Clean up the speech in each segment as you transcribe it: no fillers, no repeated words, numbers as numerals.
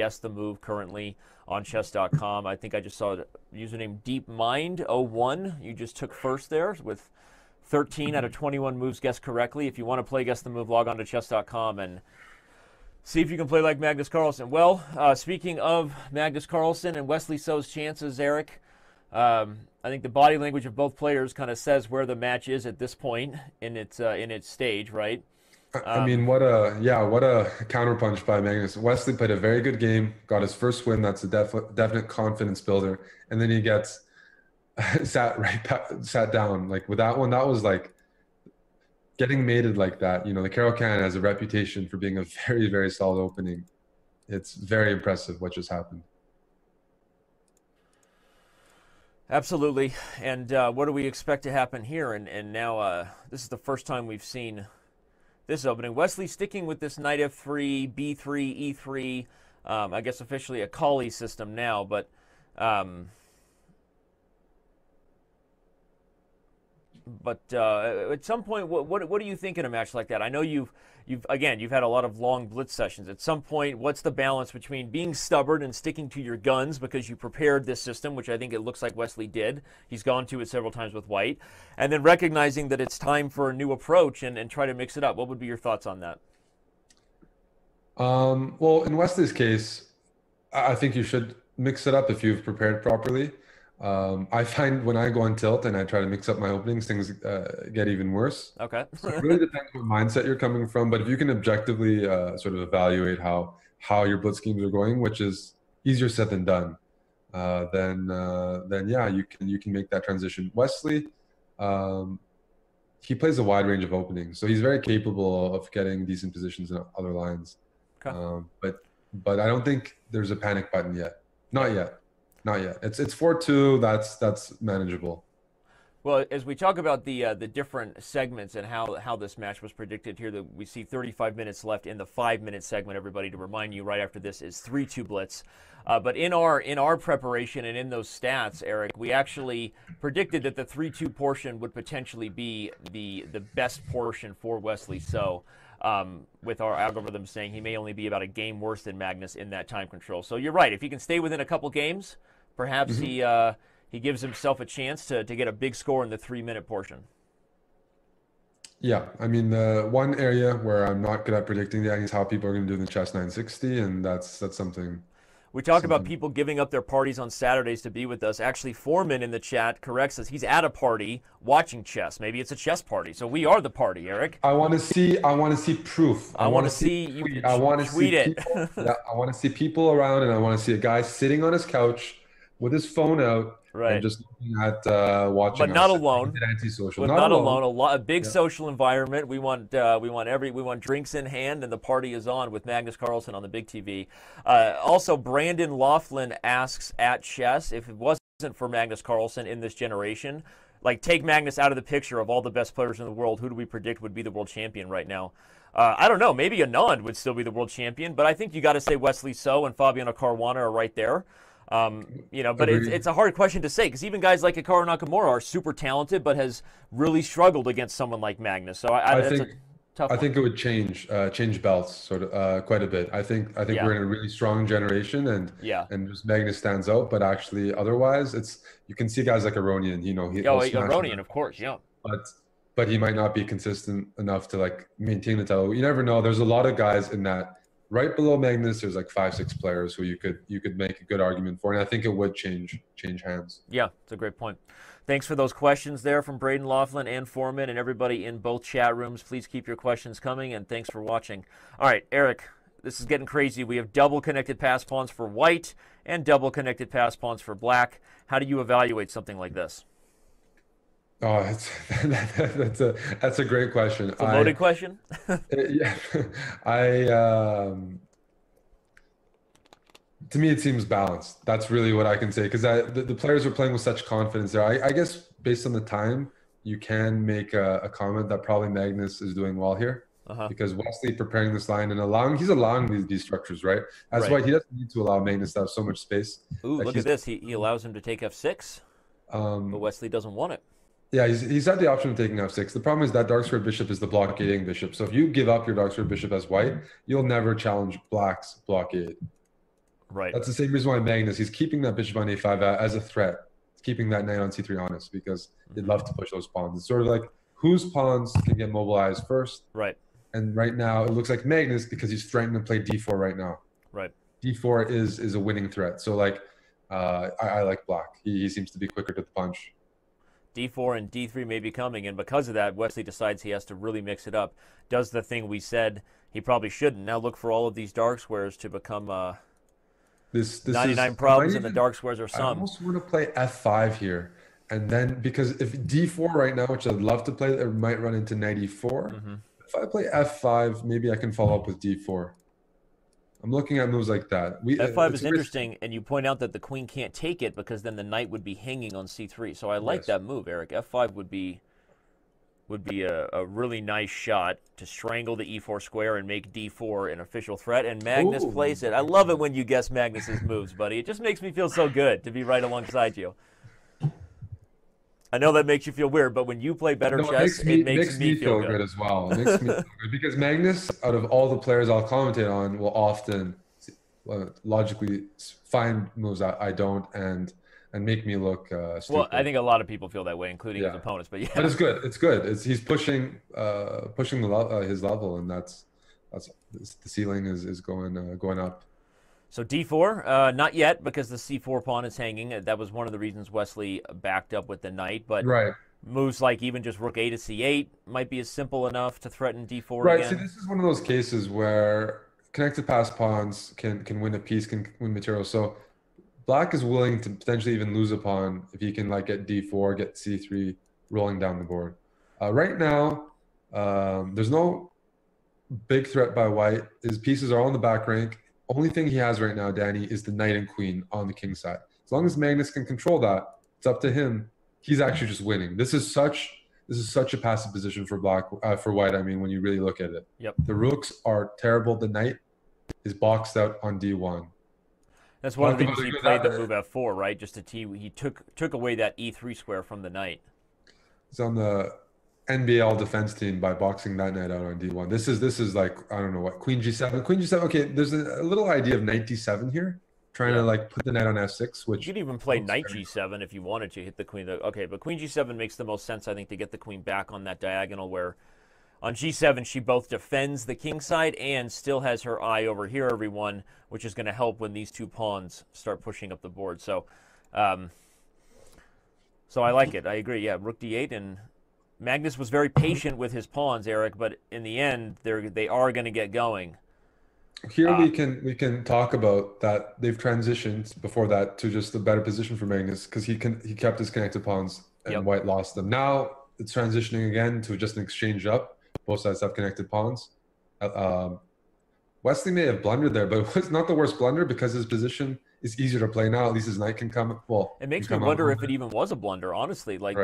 Guess the Move currently on chess.com. I think I just saw the username 𝙬𝙬𝙬𝙬𝙬𝙬. You just took first there with 13 out of 21 moves guessed correctly. If you want to play Guess the Move, log on to chess.com and see if you can play like Magnus Carlsen. Well, speaking of Magnus Carlsen and Wesley So's chances, Eric, I think the body language of both players kind of says where the match is at this point in its stage, right? I mean, what a counterpunch by Magnus. Wesley played a very good game, got his first win. That's a definite confidence builder, and then he gets sat down. Like with that one, that was like getting mated like that. You know, the 𝙬𝙬𝙬𝙬 has a reputation for being a very, very solid opening. It's very impressive what just happened. Absolutely. And what do we expect to happen here? And now this is the first time we've seen this opening. Wesley sticking with this knight f3, b3, e3, I guess officially a Kali system now, but at some point, what do you think in a match like that? I know you've had a lot of long blitz sessions. At some point, what's the balance between being stubborn and sticking to your guns because you prepared this system, which I think it looks like Wesley did. He's gone to it several times with white, and then recognizing that it's time for a new approach and try to mix it up. What would be your thoughts on that? Well, in Wesley's case, I think you should mix it up if you've prepared properly. I find when I go on tilt and I try to mix up my openings, things get even worse. Okay. So it really depends what mindset you're coming from, but if you can objectively sort of evaluate how your blitz schemes are going, which is easier said than done, then yeah, you can make that transition. Wesley, he plays a wide range of openings, so he's very capable of getting decent positions in other lines. Okay. But I don't think there's a panic button yet. Not yet. Not yet. It's 4-2. That's manageable. Well, as we talk about the different segments and how this match was predicted here, that we see 35 minutes left in the 5-minute segment. Everybody, to remind you, right after this is 3-2 blitz. But in our preparation and in those stats, Eric, we actually predicted that the 3-2 portion would potentially be the best portion for Wesley. So with our algorithm saying he may only be about a game worse than Magnus in that time control. So you're right. If he can stay within a couple games, perhaps he gives himself a chance to get a big score in the 3-minute portion. Yeah, I mean, the one area where I'm not good at predicting that is how people are going to do in the chess 960, and that's something. We talk about people giving up their parties on Saturdays to be with us. Actually, Foreman in the chat corrects us. He's at a party watching chess. Maybe it's a chess party. So we are the party, Eric. I want to see proof. I want to see you tweet it. Yeah, I want to see people around, and I want to see a guy sitting on his couch with his phone out, right, and just looking at watching. But not alone. Antisocial. But not alone. A big social environment. We want drinks in hand, and the party is on with Magnus Carlsen on the big TV. Also, Brandon Laughlin asks at chess, if it wasn't for Magnus Carlsen in this generation, like take Magnus out of the picture of all the best players in the world, who do we predict would be the world champion right now? I don't know. Maybe Anand would still be the world champion, but I think you got to say Wesley So and Fabiano Caruana are right there. You know, but it's a hard question to say because even guys like Hikaru Nakamura are super talented, but has really struggled against someone like Magnus. So I think it would change belts sort of quite a bit. I think we're in a really strong generation, and just Magnus stands out. But actually, otherwise, you can see guys like Aronian. You know, Aronian, of course, yeah. But he might not be consistent enough to like maintain the title. You never know. There's a lot of guys in that. Right below Magnus, there's like 5-6 players who you could make a good argument for, and I think it would change hands. Yeah, it's a great point. Thanks for those questions there from Braden Laughlin and Foreman and everybody in both chat rooms. Please keep your questions coming, and thanks for watching. All right, Eric, this is getting crazy. We have double connected pass pawns for white and double connected pass pawns for black. How do you evaluate something like this? Oh, that's a great question. It's a loaded question. Yeah, to me, it seems balanced. That's really what I can say because the players are playing with such confidence there. I guess based on the time, you can make a comment that probably Magnus is doing well here because Wesley preparing this line and he's allowing these structures, right? As white, he doesn't need to allow Magnus to have so much space. Ooh, look at this. He allows him to take f6, but Wesley doesn't want it. Yeah, he's had the option of taking f6. The problem is that dark squared bishop is the blockading bishop. So if you give up your dark squared bishop as white, you'll never challenge black's blockade. Right. That's the same reason why Magnus, he's keeping that bishop on a5 as a threat. He's keeping that knight on c3 honest because they'd love to push those pawns. It's sort of like whose pawns can get mobilized first. Right. And right now it looks like Magnus because he's threatening to play d4 right now. Right. d4 is a winning threat. So like I like black. He seems to be quicker to the punch. d4 and d3 may be coming, and because of that, Wesley decides he has to really mix it up. Does the thing we said he probably shouldn't. Now look for all of these dark squares to become this 99 problems, and the dark squares are some. I almost want to play f5 here. And then, because if d4 right now, which I'd love to play, it might run into knight e4. If I play f5, maybe I can follow up with d4. I'm looking at moves like that. f5 is interesting, and you point out that the queen can't take it because then the knight would be hanging on c3. So I like that move, Eric. f5 would be a really nice shot to strangle the e4 square and make d4 an official threat. And Magnus plays it. I love it when you guess Magnus's moves, buddy. It just makes me feel so good to be right alongside you. I know that makes you feel weird, but when you play better chess, it makes me feel good as well. It makes me feel good because Magnus, out of all the players I'll commentate on, will often logically find moves I don't and make me look stupid. Well, I think a lot of people feel that way, including his opponents. But but it's good. It's good. He's pushing his level, and that's the ceiling is going up. So d4, not yet, because the c4 pawn is hanging. That was one of the reasons Wesley backed up with the knight. But moves like even just rook a to c8 might be as simple enough to threaten d4 Right. again. See, this is one of those cases where connected pass pawns can win a piece, can win material. So black is willing to potentially even lose a pawn if he can like get d4, get c3 rolling down the board. Right now, there's no big threat by white. His pieces are all in the back rank. Only thing he has right now, Danny, is the knight and queen on the king side. As long as Magnus can control that, it's up to him. He's actually just winning. This is such a passive position for for white. I mean, when you really look at it, the rooks are terrible. The knight is boxed out on d1. That's one of the reasons he played the move f4, right? Just he took away that e3 square from the knight. It's on the NBL defense team by boxing that knight out on d1. This is like, I don't know what, queen g7. Queen g7, okay, there's a little idea of knight d7 here, trying to like put the knight on f6, which... You could even play knight g7 if you wanted to hit the queen. Okay, but queen g7 makes the most sense, I think, to get the queen back on that diagonal where on g7 she both defends the king side and still has her eye over here, everyone, which is going to help when these two pawns start pushing up the board. So, so I like it. I agree. Yeah, rook d8, and Magnus was very patient with his pawns, Eric, but in the end, they are going to get going. Here we can talk about that they've transitioned before that to just a better position for Magnus because he kept his connected pawns and white lost them. Now it's transitioning again to just an exchange up. Both sides have connected pawns. Wesley may have blundered there, but it's not the worst blunder because his position is easier to play now. At least his knight can come. Well, it makes me wonder if it even was a blunder, honestly. Like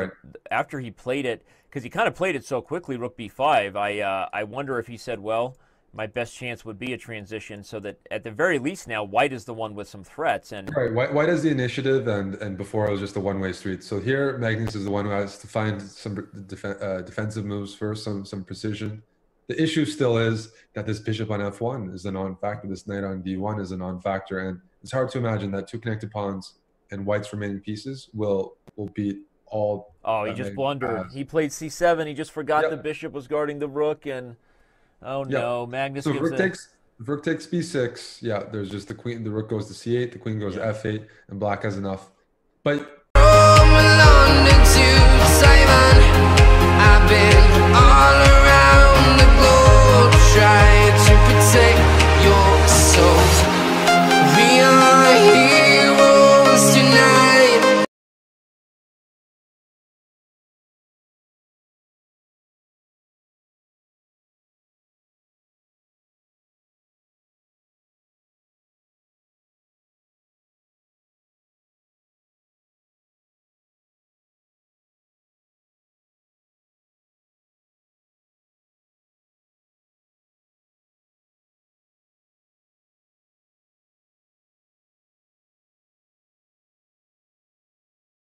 after he played it, because he kind of played it so quickly, rook b5. I wonder if he said, well, my best chance would be a transition, so that at the very least now white is the one with some threats. And white has the initiative, and before it was just a one-way street. So here Magnus is the one who has to find some defensive moves first, some precision. The issue still is that this bishop on f1 is a non-factor. This knight on d1 is a non-factor, and it's hard to imagine that two connected pawns and white's remaining pieces will beat all. Oh, he just blundered. He played c7. He just forgot the bishop was guarding the rook, and oh no, Magnus. So rook takes b6. Yeah, there's just the queen. The rook goes to c8. The queen goes to f8, and black has enough. But from London to Simon, I've been all around.